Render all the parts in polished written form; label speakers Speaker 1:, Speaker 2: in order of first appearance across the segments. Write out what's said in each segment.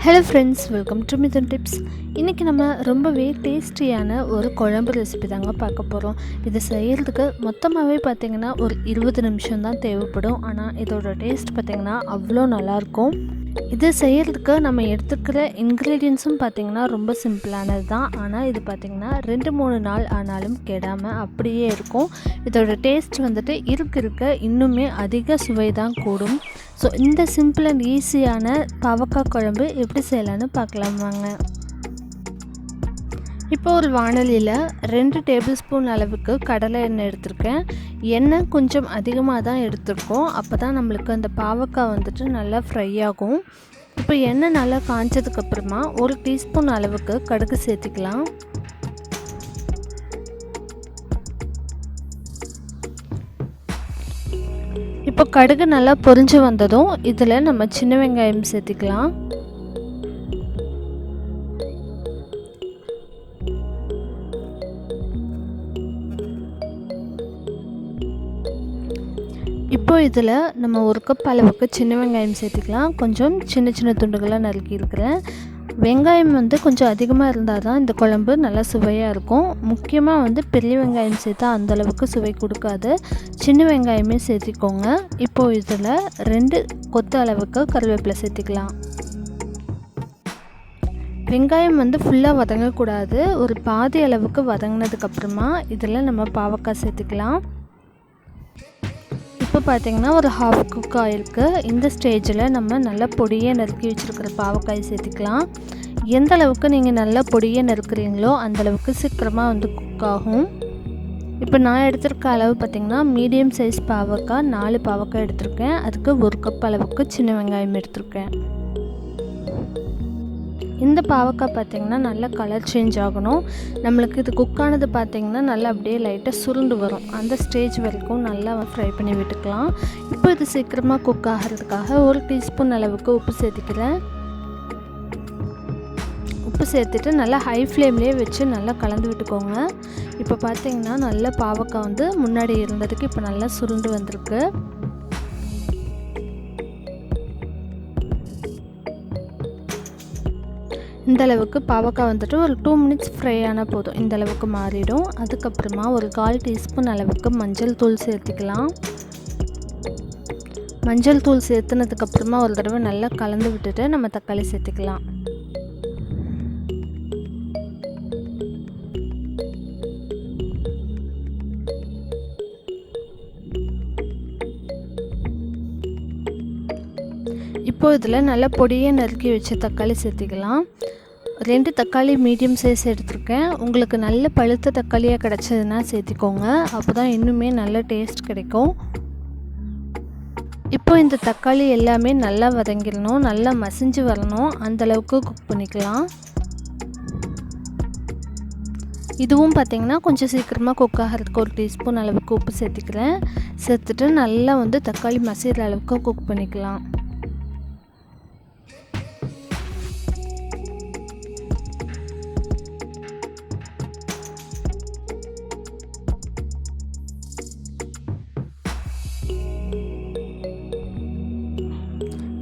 Speaker 1: Hello friends, welcome to Mithuntips. இன்றைக்கி நம்ம ரொம்பவே டேஸ்டியான ஒரு குழம்பு ரெசிபி தாங்க பார்க்க போகிறோம். இது செய்கிறதுக்கு மொத்தமாகவே பார்த்திங்கன்னா ஒரு 20 நிமிஷம் தான் தேவைப்படும். ஆனால் இதோட டேஸ்ட் பார்த்திங்கன்னா அவ்வளோ நல்லாயிருக்கும். இது செய்கிறதுக்கு நம்ம எடுத்துக்கிற இன்க்ரீடியன்ஸும் பார்த்திங்கன்னா ரொம்ப சிம்பிளானது தான். ஆனால் இது பார்த்திங்கன்னா 2-3 நாள் ஆனாலும் கெடாமல் அப்படியே இருக்கும். இதோட டேஸ்ட் வந்துட்டு இருக்க இன்னுமே அதிக சுவை தான் கூடும். ஸோ இந்த சிம்பிள் அண்ட் ஈஸியான பாவக்காய் குழம்பு எப்படி செய்யலான்னு பார்க்கலாம் வாங்க. இப்போ ஒரு வாணலியில் 2 டேபிள் ஸ்பூன் அளவுக்கு கடலை எண்ணெய் எடுத்திருக்கேன். எண்ணெய் கொஞ்சம் அதிகமாக தான் எடுத்திருக்கோம். அப்போ தான் நம்மளுக்கு அந்த பாவக்காய் வந்துட்டு நல்லா ஃப்ரை ஆகும். இப்போ எண்ணெய் நல்லா காய்ச்சதுக்கப்புறமா 1 டீஸ்பூன் அளவுக்கு கடுகு சேர்த்திக்கலாம். இப்போ கடுகு நல்லா பொரிஞ்சு வந்ததும் இதில் நம்ம சின்ன வெங்காயம் சேர்த்திக்கலாம். இப்போ இதில் நம்ம 1 கப் அளவுக்கு சின்ன வெங்காயம் சேர்த்திக்கலாம். கொஞ்சம் சின்ன சின்ன துண்டுகளாக நறுக்கி இருக்கிறேன். வெங்காயம் கொஞ்சம் அதிகமாக இருந்தால் தான் இந்த குழம்பு நல்லா சுவையாக இருக்கும். முக்கியமாக பெரிய வெங்காயம் சேர்த்தா அந்தளவுக்கு சுவை கொடுக்காது. சின்ன வெங்காயமே சேர்த்திக்கோங்க. இப்போது இதில் 2 கொத்து அளவுக்கு கருவேப்பிலை சேர்த்திக்கலாம். வெங்காயம் ஃபுல்லாக வதங்கக்கூடாது. ஒரு பாதி அளவுக்கு வதங்கினதுக்கப்புறமா இதில் நம்ம பாவக்காய் சேர்த்திக்கலாம். இப்போ பார்த்திங்கன்னா ஒரு ½ குக் ஆகிருக்கு. இந்த ஸ்டேஜில் நம்ம நல்லா பொடியை நறுக்கி வச்சுருக்கிற பாவக்காய் சேர்த்திக்கலாம். எந்த அளவுக்கு நீங்கள் நல்லா பொடியை நறுக்குறீங்களோ அந்தளவுக்கு சீக்கிரமாக குக் ஆகும். இப்போ நான் எடுத்திருக்க அளவு பார்த்திங்கன்னா மீடியம் சைஸ் பாவக்காய் 4 பாவக்காய் எடுத்திருக்கேன். அதுக்கு 1 கப் அளவுக்கு சின்ன வெங்காயம் எடுத்திருக்கேன். இந்த பாவக்காய் பார்த்திங்கன்னா நல்லா கலர் சேஞ்ச் ஆகணும். நம்மளுக்கு இது குக்கானது பார்த்திங்கன்னா நல்லா அப்படியே லைட்டாக சுருண்டு வரும். அந்த ஸ்டேஜ் வரைக்கும் நல்லா ஃப்ரை பண்ணி விட்டுக்கலாம். இப்போ இது சீக்கிரமாக குக் ஆகிறதுக்காக 1 டீஸ்பூன் அளவுக்கு உப்பு சேர்த்திக்கிறேன். உப்பு சேர்த்துட்டு நல்லா ஹை ஃப்ளேம்லேயே வச்சு நல்லா கலந்து விட்டுக்கோங்க. இப்போ பார்த்திங்கன்னா நல்லா பாவக்காய் முன்னாடி இருந்ததுக்கு இப்போ நல்லா சுருண்டு வந்திருக்கு. இந்த அளவுக்கு பாவக்காய் ஒரு 2 மினிட்ஸ் ஃப்ரை ஆனால் போதும். இந்த அளவுக்கு மாறிடும். அதுக்கப்புறமா ஒரு 1/4 டீஸ்பூன் அளவுக்கு மஞ்சள் தூள் சேர்த்திக்கலாம். மஞ்சள் தூள் சேர்த்துனதுக்கப்புறமா ஒரு தடவை நல்லா கலந்து விட்டுட்டு நம்ம தக்காளி சேர்த்திக்கலாம். இப்போ இதில் நல்லா பொடியை நறுக்கி வச்சு தக்காளி சேர்த்திக்கலாம். 2 தக்காளி மீடியம் சைஸ் எடுத்திருக்கேன். உங்களுக்கு நல்ல பழுத்த தக்காளியாக கிடச்சதுன்னா சேர்த்திக்கோங்க. அப்போ தான் இன்னுமே நல்ல டேஸ்ட் கிடைக்கும். இப்போ இந்த தக்காளி எல்லாமே நல்லா வதங்கிடணும், நல்லா மசிஞ்சு வரணும். அந்தளவுக்கு குக் பண்ணிக்கலாம். இதுவும் பார்த்திங்கன்னா கொஞ்சம் சீக்கிரமாக குக் ஆகிறதுக்கு 1 டீஸ்பூன் அளவுக்கு உப்பு சேர்த்திக்கிறேன். சேர்த்துட்டு நல்லா தக்காளி மசிகிற அளவுக்கு குக் பண்ணிக்கலாம்.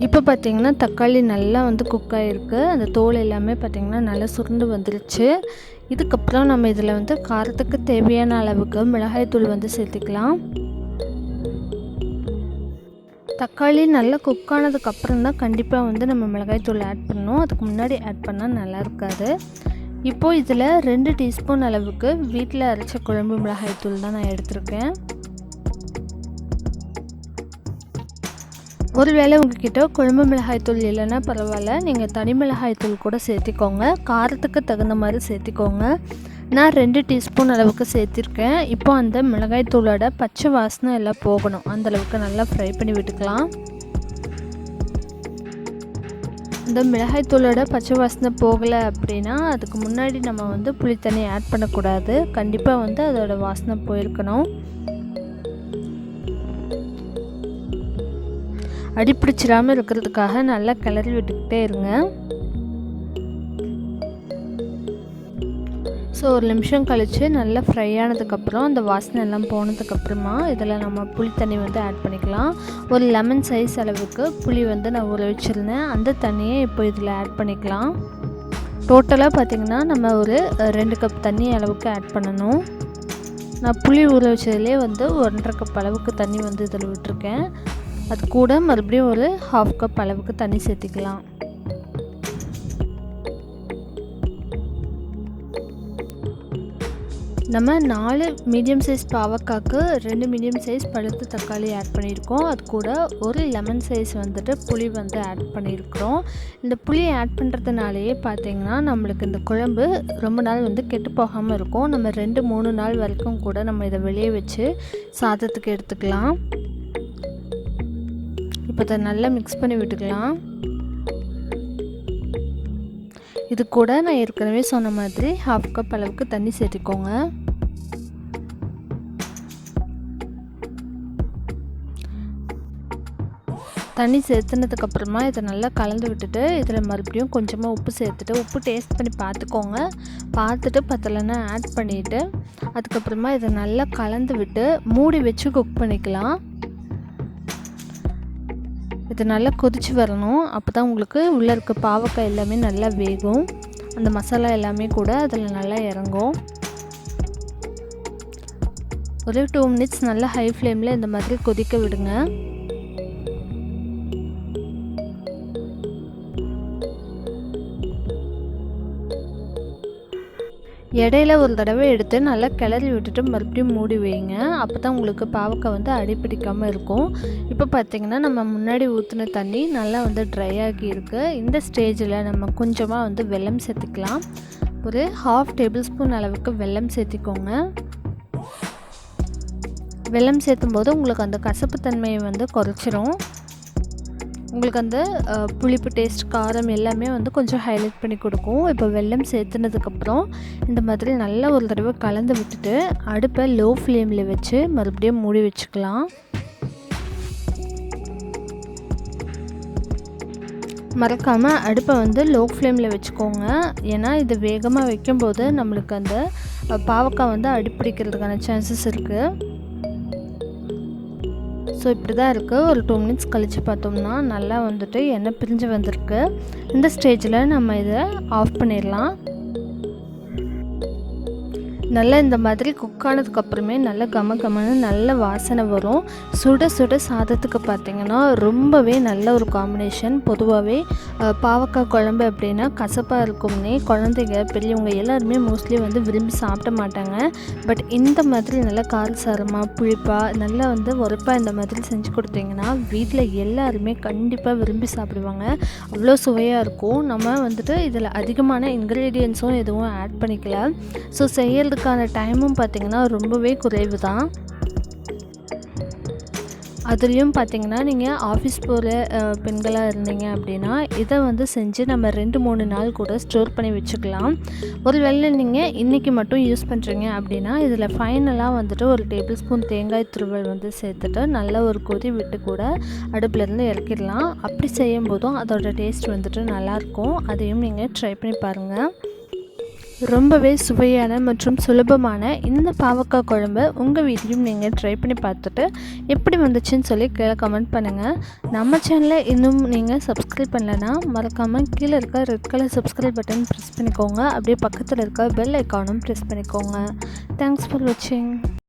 Speaker 1: இப்போ பார்த்திங்கன்னா தக்காளி நல்லா குக் ஆகிருக்கு. அந்த தோல் எல்லாமே பார்த்திங்கன்னா நல்லா சுருண்டு வந்துருச்சு. இதுக்கப்புறம் நம்ம இதில் காரத்துக்கு தேவையான அளவுக்கு மிளகாய்த்தூள் சேர்த்திக்கலாம். தக்காளி நல்லா குக் ஆனதுக்கப்புறம் தான் கண்டிப்பாக நம்ம மிளகாய்த்தூள் ஆட் பண்ணணும். அதுக்கு முன்னாடி ஆட் பண்ணால் நல்லா இருக்காது. இப்போது இதில் 2 டீஸ்பூன் அளவுக்கு வீட்டில் அரைச்ச குழம்பு மிளகாய்த்தூள் தான் நான் எடுத்திருக்கேன். ஒருவேளை உங்ககிட்ட குழம்பு மிளகாய்த்தூள் இல்லைன்னா பரவாயில்ல, நீங்கள் தனி மிளகாய்த்தூள் கூட சேர்த்திக்கோங்க. காரத்துக்கு தகுந்த மாதிரி சேர்த்திக்கோங்க. நான் 2 டீஸ்பூன் அளவுக்கு சேர்த்திருக்கேன். இப்போ அந்த மிளகாய்த்தூளோட பச்சை வாசனை எல்லாம் போகணும். அந்தளவுக்கு நல்லா ஃப்ரை பண்ணி விட்டுக்கலாம். இந்த மிளகாய்த்தூளோட பச்சை வாசனை போகலை அப்படின்னா அதுக்கு முன்னாடி நம்ம புளி தண்ணி ஆட் பண்ணக்கூடாது. கண்டிப்பாக அதோட வாசனை போயிருக்கணும். அடிப்பிடிச்சிடாமல் இருக்கிறதுக்காக நல்லா கிளறி விட்டுக்கிட்டே இருங்க. ஸோ ஒரு நிமிஷம் கழித்து நல்லா ஃப்ரை ஆனதுக்கப்புறம் அந்த வாசனை எல்லாம் போனதுக்கப்புறமா இதில் நம்ம புளி தண்ணி வந்து ஆட் பண்ணிக்கலாம். ஒரு லெமன் சைஸ் அளவுக்கு புளி வந்து நான் ஊற வச்சுருந்தேன். அந்த தண்ணியை இப்போ இதில் ஆட் பண்ணிக்கலாம். டோட்டலாக பார்த்திங்கன்னா நம்ம ஒரு 2 கப் தண்ணி அளவுக்கு ஆட் பண்ணணும். நான் புளி ஊற வச்சதுலேயே வந்து 1.5 கப் அளவுக்கு தண்ணி வந்து இதில் விட்டுருக்கேன். அது கூட மறுபடியும் ஒரு 1/2 கப் அளவுக்கு தண்ணி சேர்த்திக்கலாம். நம்ம 4 மீடியம் சைஸ் பாவக்காய்க்கு 2 மீடியம் சைஸ் பழுத்த தக்காளி ஆட் பண்ணியிருக்கோம். அது கூட ஒரு லெமன் சைஸ் வந்துட்டு புளி வந்து ஆட் பண்ணியிருக்கிறோம். இந்த புளியை ஆட் பண்ணுறதுனாலேயே பார்த்திங்கன்னா நம்மளுக்கு இந்த குழம்பு ரொம்ப நாள் வந்து கெட்டு போகாமல் இருக்கும். நம்ம 2-3 நாள் வரைக்கும் கூட நம்ம இதை வெளியே வச்சு சாதத்துக்கு எடுத்துக்கலாம். இப்போ இதை நல்லா மிக்ஸ் பண்ணி விட்டுக்கலாம். இது கூட நான் ஏற்கனவே சொன்ன மாதிரி 1/2 கப் அளவுக்கு தண்ணி சேர்த்துக்கோங்க. தண்ணி சேர்த்துனதுக்கப்புறமா இதை நல்லா கலந்து விட்டுட்டு இதில் மறுபடியும் கொஞ்சமாக உப்பு சேர்த்துட்டு உப்பு டேஸ்ட் பண்ணி பார்த்துக்கோங்க. பார்த்துட்டு பத்தலைன்னா ஆட் பண்ணிவிட்டு அதுக்கப்புறமா இதை நல்லா கலந்து விட்டு மூடி வச்சு குக் பண்ணிக்கலாம். இது நல்லா கொதித்து வரணும். அப்போ தான் உங்களுக்கு உள்ளே இருக்க பாவக்காய் எல்லாமே நல்லா வேகும். அந்த மசாலா எல்லாமே கூட அதில் நல்லா இறங்கும். ஒரு 2 மினிட்ஸ் நல்லா ஹை ஃப்ளேமில் இந்த மாதிரி கொதிக்க விடுங்க. இடையில ஒரு தடவை எடுத்து நல்லா கிளறி விட்டுட்டு மறுபடியும் மூடி வைங்க. அப்போ தான் உங்களுக்கு பாவக்காய் வந்து அடிப்பிடிக்காமல் இருக்கும். இப்போ பார்த்திங்கன்னா நம்ம முன்னாடி ஊற்றின தண்ணி நல்லா வந்து ட்ரை ஆகி இருக்குது. இந்த ஸ்டேஜில் நம்ம கொஞ்சமாக வந்து வெல்லம் சேர்த்துக்கலாம். ஒரு 1/2 டேபிள் ஸ்பூன் அளவுக்கு வெல்லம் சேர்த்திக்கோங்க. வெல்லம் சேர்த்தும் போது உங்களுக்கு அந்த கசப்பு தன்மையை வந்து குறைச்சிரும். உங்களுக்கு அந்த புளிப்பு டேஸ்ட், காரம் எல்லாமே வந்து கொஞ்சம் ஹைலைட் பண்ணி கொடுக்கும். இப்போ வெல்லம் சேர்த்துனதுக்கப்புறம் இந்த மாதிரி நல்லா ஒரு தடவை கலந்து விட்டுட்டு அடுப்பை லோ ஃப்ளேமில் வச்சு மறுபடியும் மூடி வச்சுக்கலாம். மறக்காமல் அடுப்பை வந்து லோ ஃப்ளேமில் வச்சுக்கோங்க. ஏன்னா இது வேகமாக வைக்கும்போது நம்மளுக்கு அந்த பாவக்காய் வந்து அடிப்பிடிக்கிறதுக்கான சான்சஸ் இருக்குது. ஸோ இப்படி தான் இருக்குது. ஒரு 2 மினிட்ஸ் கழித்து பார்த்தோம்னா நல்லா வந்துட்டு எண்ணெய் பிரிஞ்சு வந்திருக்கு. இந்த ஸ்டேஜில் நம்ம இதை ஆஃப் பண்ணிடலாம். நல்லா இந்த மாதிரி குக் ஆனதுக்கப்புறமே நல்லா கமன்னு நல்ல வாசனை வரும். சுட சுட சாதத்துக்கு பார்த்திங்கன்னா ரொம்பவே நல்ல ஒரு காம்பினேஷன். பொதுவாகவே பாவக்காய் குழம்பு அப்படின்னா கசப்பாக இருக்கும்னே குழந்தைங்க பெரியவங்க எல்லாருமே மோஸ்ட்லி வந்து விரும்பி சாப்பிட மாட்டாங்க. பட் இந்த மாதிரி நல்லா காரசாரமாக புளிப்பாக நல்லா வந்து உரைப்பாக இந்த மாதிரி செஞ்சு கொடுத்தீங்கன்னா வீட்டில் எல்லாருமே கண்டிப்பாக விரும்பி சாப்பிடுவாங்க. அவ்வளோ சுவையாக இருக்கும். நம்ம வந்துட்டு இதில் அதிகமான இன்க்ரீடியன்ஸும் எதுவும் ஆட் பண்ணிக்கல. ஸோ செய்யறதுக்கான டைமும் பார்த்திங்கன்னா ரொம்பவே குறைவு தான். அதுலேயும் பார்த்திங்கன்னா நீங்கள் ஆஃபீஸ் போகிற பெண்களாக இருந்தீங்க அப்படின்னா இதை வந்து செஞ்சு நம்ம 2-3 நாள் கூட ஸ்டோர் பண்ணி வச்சுக்கலாம். ஒரு வேளை நீங்கள் இன்றைக்கி மட்டும் யூஸ் பண்ணுறீங்க அப்படின்னா இதில் ஃபைனலாக வந்துட்டு ஒரு டேபிள் ஸ்பூன் தேங்காய் துருவல் வந்து சேர்த்துட்டு நல்லா ஒரு கொதி விட்டு கூட அடுப்புலேருந்து இறக்கிடலாம். அப்படி செய்யும் போதும் அதோட டேஸ்ட் வந்துட்டு நல்லாயிருக்கும். அதையும் நீங்கள் ட்ரை பண்ணி பாருங்கள். ரொம்பவே சுவையான மற்றும் சுலபமான இந்த பாவக்காய் குழம்பு உங்கள் வீட்லையும் நீங்கள் ட்ரை பண்ணி பார்த்துட்டு எப்படி வந்துச்சுன்னு சொல்லி கீழே கமெண்ட் பண்ணுங்கள். நம்ம சேனலை இன்னும் நீங்கள் சப்ஸ்கிரைப் பண்ணலைன்னா மறக்காமல் கீழே இருக்க red colour subscribe button press பண்ணிக்கோங்க. அப்படியே பக்கத்தில் இருக்க பெல் ஐக்கானும் ப்ரெஸ் பண்ணிக்கோங்க. தேங்க்ஸ் ஃபார் வாட்சிங்.